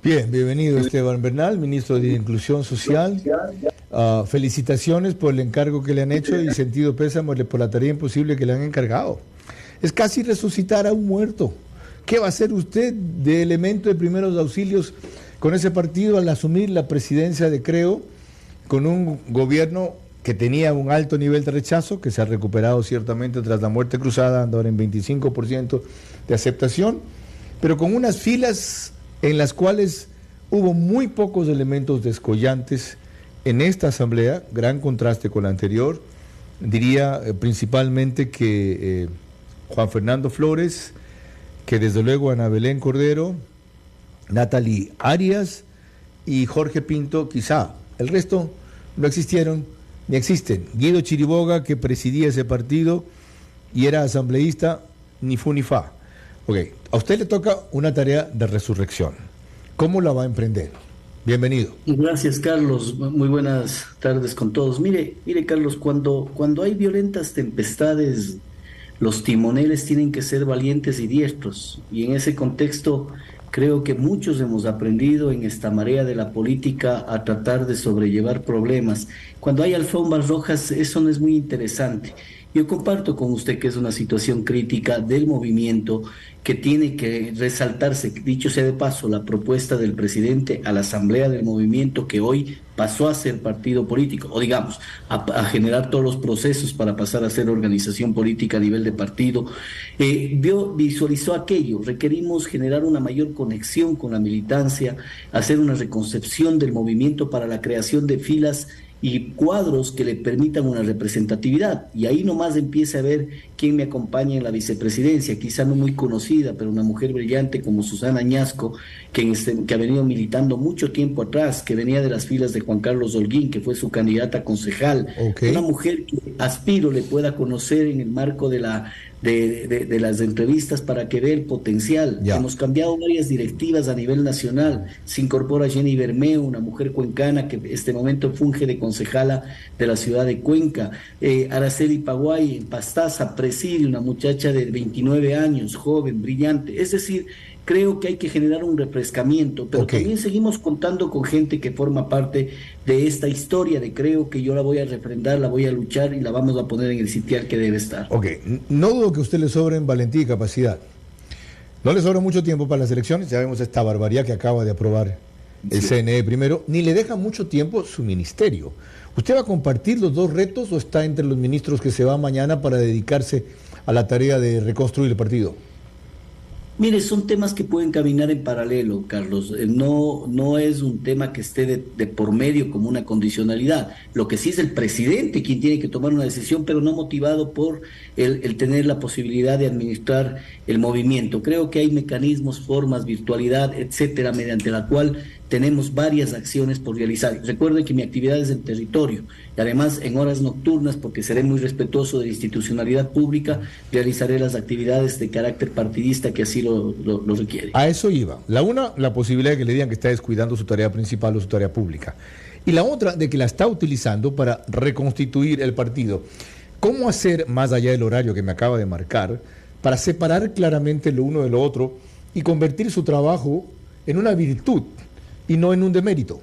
Bien, bienvenido Esteban Bernal, ministro de Inclusión Social. Felicitaciones por el encargo que le han hecho y sentido pésame por la tarea imposible que le han encargado. Es casi resucitar a un muerto. ¿Qué va a hacer usted de elemento de primeros auxilios con ese partido al asumir la presidencia de Creo, con un gobierno que tenía un alto nivel de rechazo, que se ha recuperado ciertamente tras la muerte cruzada, anda ahora en 25% de aceptación, pero con unas filas en las cuales hubo muy pocos elementos descollantes en esta asamblea, gran contraste con la anterior? Diría principalmente que Juan Fernando Flores, que desde luego Ana Belén Cordero, Natalie Arias y Jorge Pinto, quizá. El resto no existieron ni existen. Guido Chiriboga, que presidía ese partido y era asambleísta, ni fu ni fa. Ok, a usted le toca una tarea de resurrección. ¿Cómo la va a emprender? Bienvenido. Gracias, Carlos. Muy buenas tardes con todos. Mire, Carlos, cuando hay violentas tempestades, los timoneles tienen que ser valientes y diestros. Y en ese contexto, creo que muchos hemos aprendido en esta marea de la política a tratar de sobrellevar problemas. Cuando hay alfombras rojas, eso no es muy interesante. Yo comparto con usted que es una situación crítica del movimiento que tiene que resaltarse, dicho sea de paso, la propuesta del presidente a la asamblea del movimiento, que hoy pasó a ser partido político, o digamos, a generar todos los procesos para pasar a ser organización política a nivel de partido. Visualizó aquello. Requerimos generar una mayor conexión con la militancia, hacer una reconcepción del movimiento para la creación de filas y cuadros que le permitan una representatividad, y ahí nomás empieza a ver quién me acompaña en la vicepresidencia, quizá no muy conocida, pero una mujer brillante como Susana Añasco, que ha venido militando mucho tiempo atrás, que venía de las filas de Juan Carlos Holguín, que fue su candidata a concejal. Okay. Una mujer que aspiro le pueda conocer en el marco de las entrevistas para que vea el potencial. Ya. Hemos cambiado varias directivas a nivel nacional. Se incorpora Jenny Bermeo, una mujer cuencana que en este momento funge de concejala de la ciudad de Cuenca. Araceli Paguay en Pastaza preside, una muchacha de 29 años, joven, brillante. Es decir, creo que hay que generar un refrescamiento, pero también seguimos contando con gente que forma parte de esta historia de Creo, que yo la voy a refrendar, la voy a luchar y la vamos a poner en el sitial que debe estar. Ok, no dudo que a usted le sobren valentía y capacidad. No le sobra mucho tiempo para las elecciones, ya vemos esta barbaridad que acaba de aprobar el CNE primero, ni le deja mucho tiempo su ministerio. ¿Usted va a compartir los dos retos o está entre los ministros que se va mañana para dedicarse a la tarea de reconstruir el partido? Mire, son temas que pueden caminar en paralelo, Carlos. No es un tema que esté de por medio como una condicionalidad. Lo que sí es el presidente quien tiene que tomar una decisión, pero no motivado por el tener la posibilidad de administrar el movimiento. Creo que hay mecanismos, formas, virtualidad, etcétera, mediante la cual tenemos varias acciones por realizar. Recuerden que mi actividad es en territorio y además en horas nocturnas, porque seré muy respetuoso de la institucionalidad pública, realizaré las actividades de carácter partidista que así lo requiere. A eso iba. La una, la posibilidad de que le digan que está descuidando su tarea principal o su tarea pública. Y la otra, de que la está utilizando para reconstituir el partido. ¿Cómo hacer, más allá del horario que me acaba de marcar, para separar claramente lo uno de lo otro y convertir su trabajo en una virtud y no en un demérito?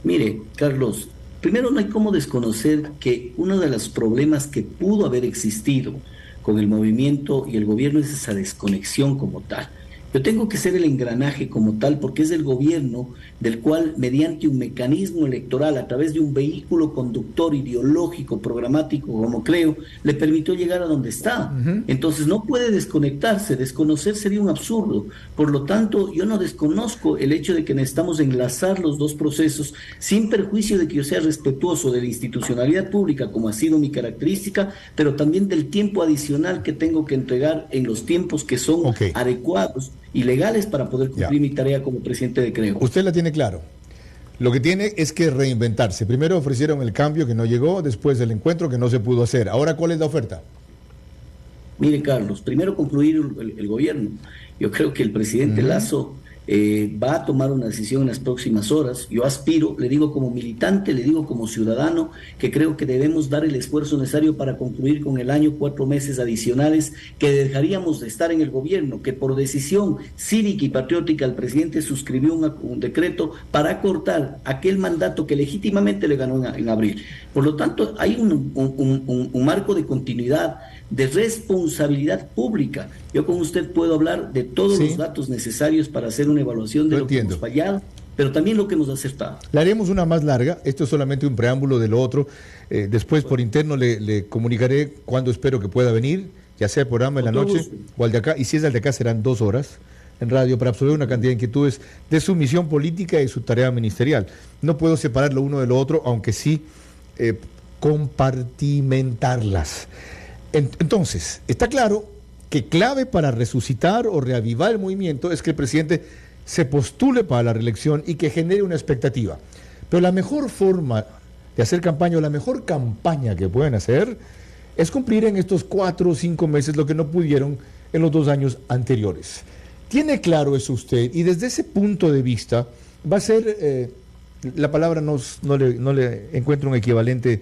Mire, Carlos, primero no hay cómo desconocer que uno de los problemas que pudo haber existido con el movimiento y el gobierno es esa desconexión como tal. Yo tengo que ser el engranaje como tal, porque es el gobierno del cual, mediante un mecanismo electoral, a través de un vehículo conductor ideológico, programático, como Creo, le permitió llegar a donde está. Entonces no puede desconectarse, desconocer sería un absurdo. Por lo tanto, yo no desconozco el hecho de que necesitamos enlazar los dos procesos, sin perjuicio de que yo sea respetuoso de la institucionalidad pública, como ha sido mi característica, pero también del tiempo adicional que tengo que entregar en los tiempos que son adecuados y legales para poder cumplir mi tarea como presidente de Creo. Usted la tiene claro. Lo que tiene es que reinventarse. Primero ofrecieron el cambio que no llegó, después el encuentro que no se pudo hacer. Ahora, ¿cuál es la oferta? Mire, Carlos, primero concluir el gobierno. Yo creo que el presidente Lasso va a tomar una decisión en las próximas horas. Yo aspiro, le digo como militante, le digo como ciudadano, que creo que debemos dar el esfuerzo necesario para concluir con el año 4 meses adicionales que dejaríamos de estar en el gobierno, que por decisión cívica y patriótica el presidente suscribió un decreto para cortar aquel mandato que legítimamente le ganó en abril. Por lo tanto, hay un marco de continuidad, de responsabilidad pública. Yo con usted puedo hablar de todos los datos necesarios para hacer una evaluación de lo que hemos fallado, pero también lo que hemos acertado. Le haremos una más larga, esto es solamente un preámbulo de lo otro. Después por interno le comunicaré cuándo espero que pueda venir, ya sea el programa en la noche o al de acá, y si es el de acá serán 2 horas en radio para absorber una cantidad de inquietudes de su misión política y su tarea ministerial. No puedo separar lo uno de lo otro, aunque sí compartimentarlas. Entonces, está claro que clave para resucitar o reavivar el movimiento es que el presidente se postule para la reelección y que genere una expectativa. Pero la mejor forma de hacer campaña, o la mejor campaña que pueden hacer, es cumplir en estos 4 o 5 meses lo que no pudieron en los 2 años anteriores. ¿Tiene claro eso usted? Y desde ese punto de vista, va a ser, la palabra no le encuentro un equivalente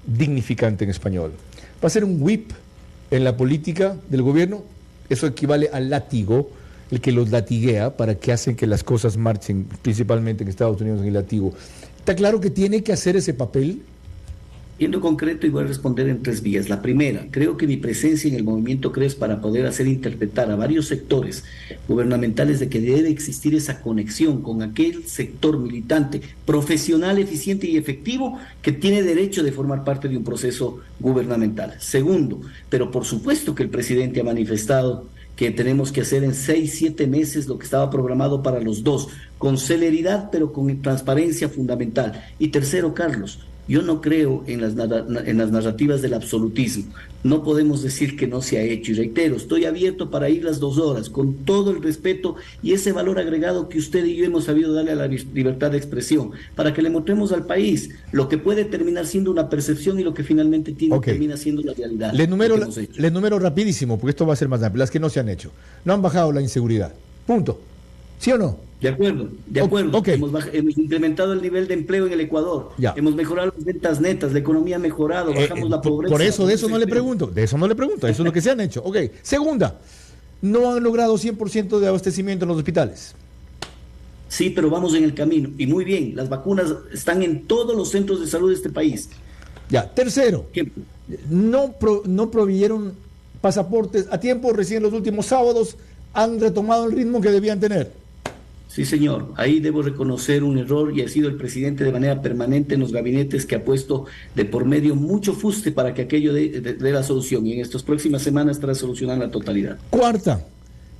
dignificante en español. Va a ser un whip en la política del gobierno. Eso equivale al látigo, el que los latiguea para que hacen que las cosas marchen, principalmente en Estados Unidos en el látigo. ¿Está claro que tiene que hacer ese papel? Siendo concreto, y voy a responder en 3 vías. La primera, creo que mi presencia en el movimiento CRES para poder hacer interpretar a varios sectores gubernamentales de que debe existir esa conexión con aquel sector militante, profesional, eficiente y efectivo que tiene derecho de formar parte de un proceso gubernamental. Segundo, pero por supuesto que el presidente ha manifestado que tenemos que hacer en 6, 7 meses lo que estaba programado para los 2, con celeridad pero con transparencia fundamental. Y tercero, Carlos, yo no creo en las narrativas del absolutismo. No podemos decir que no se ha hecho. Y reitero, estoy abierto para ir las 2 horas, con todo el respeto y ese valor agregado que usted y yo hemos sabido darle a la libertad de expresión, para que le mostremos al país lo que puede terminar siendo una percepción y lo que finalmente termina siendo la realidad. Le enumero rapidísimo, porque esto va a ser más amplio. Las que no se han hecho. No han bajado la inseguridad. Punto. ¿Sí o no? De acuerdo. Okay. Hemos incrementado el nivel de empleo en el Ecuador. Ya. Hemos mejorado las ventas netas, la economía ha mejorado, bajamos la pobreza. Por eso, de eso no le pregunto, eso es lo que se han hecho. Ok. Segunda, no han logrado 100% de abastecimiento en los hospitales. Sí, pero vamos en el camino. Y muy bien, las vacunas están en todos los centros de salud de este país. Ya. Tercero, no proveyeron pasaportes a tiempo, recién los últimos sábados han retomado el ritmo que debían tener. Sí, señor. Ahí debo reconocer un error y ha sido el presidente de manera permanente en los gabinetes que ha puesto de por medio mucho fuste para que aquello dé la solución. Y en estas próximas semanas estará solucionando la totalidad. Cuarta,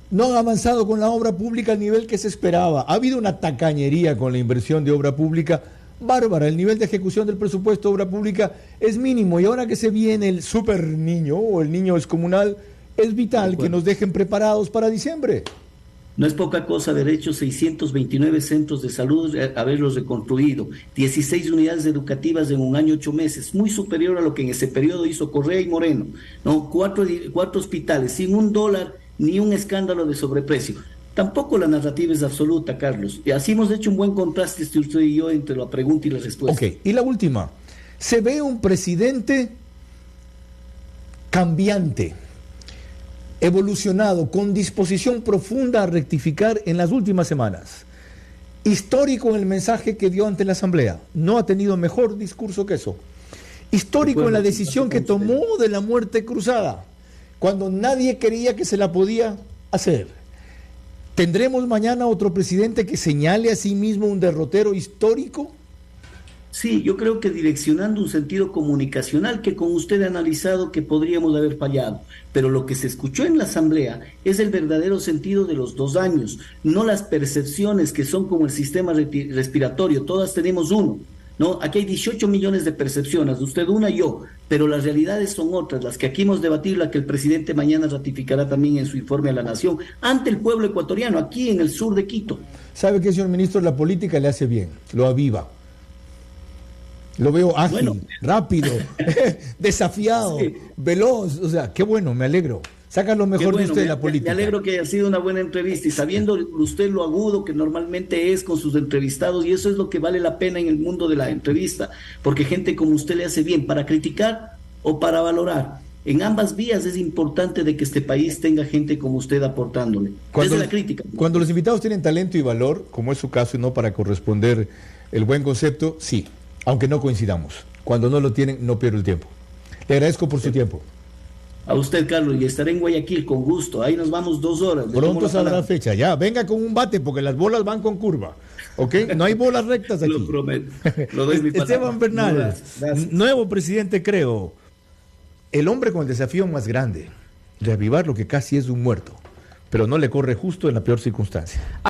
no han avanzado con la obra pública al nivel que se esperaba. Ha habido una tacañería con la inversión de obra pública bárbara. El nivel de ejecución del presupuesto de obra pública es mínimo. Y ahora que se viene el super niño o el niño descomunal, es vital que nos dejen preparados para diciembre. No es poca cosa haber hecho 629 centros de salud, haberlos reconstruido, 16 unidades educativas en un año 8 meses, muy superior a lo que en ese periodo hizo Correa y Moreno, ¿no? 4 hospitales, sin $1 ni un escándalo de sobreprecio. Tampoco la narrativa es absoluta, Carlos. Y así hemos hecho un buen contraste usted y yo entre la pregunta y la respuesta. Ok, y la última. Se ve un presidente cambiante, evolucionado, con disposición profunda a rectificar en las últimas semanas. Histórico en el mensaje que dio ante la Asamblea. No ha tenido mejor discurso que eso. Histórico en la decisión que tomó de la muerte cruzada, cuando nadie creía que se la podía hacer. ¿Tendremos mañana otro presidente que señale a sí mismo un derrotero histórico? Sí, yo creo que direccionando un sentido comunicacional que con usted ha analizado que podríamos haber fallado, pero lo que se escuchó en la Asamblea es el verdadero sentido de los 2 años, no las percepciones que son como el sistema respiratorio, todas tenemos uno, ¿no? Aquí hay 18 millones de percepciones, usted una y yo, pero las realidades son otras, las que aquí hemos debatido, la que el presidente mañana ratificará también en su informe a la Nación, ante el pueblo ecuatoriano, aquí en el sur de Quito. ¿Sabe qué, señor ministro? La política le hace bien, lo aviva. Lo veo ágil, rápido, desafiado, veloz. O sea, qué bueno, me alegro. Sacan lo mejor Qué de bueno, usted de la política. me alegro que haya sido una buena entrevista y sabiendo usted lo agudo que normalmente es con sus entrevistados, y eso es lo que vale la pena en el mundo de la entrevista, porque gente como usted le hace bien para criticar o para valorar. En ambas vías es importante de que este país tenga gente como usted aportándole. Desde la crítica. Cuando los invitados tienen talento y valor, como es su caso, y no para corresponder el buen concepto, sí, aunque no coincidamos. Cuando no lo tienen, no pierdo el tiempo. Le agradezco por su tiempo. A usted, Carlos, y estaré en Guayaquil con gusto. Ahí nos vamos 2 horas. Pronto sabrá fecha. Ya, venga con un bate porque las bolas van con curva. ¿Ok? No hay bolas rectas aquí. Lo prometo. Lo doy mi palabra. Esteban Bernal, Gracias. nuevo presidente, creo. El hombre con el desafío más grande, reavivar lo que casi es un muerto, pero no le corre justo en la peor circunstancia.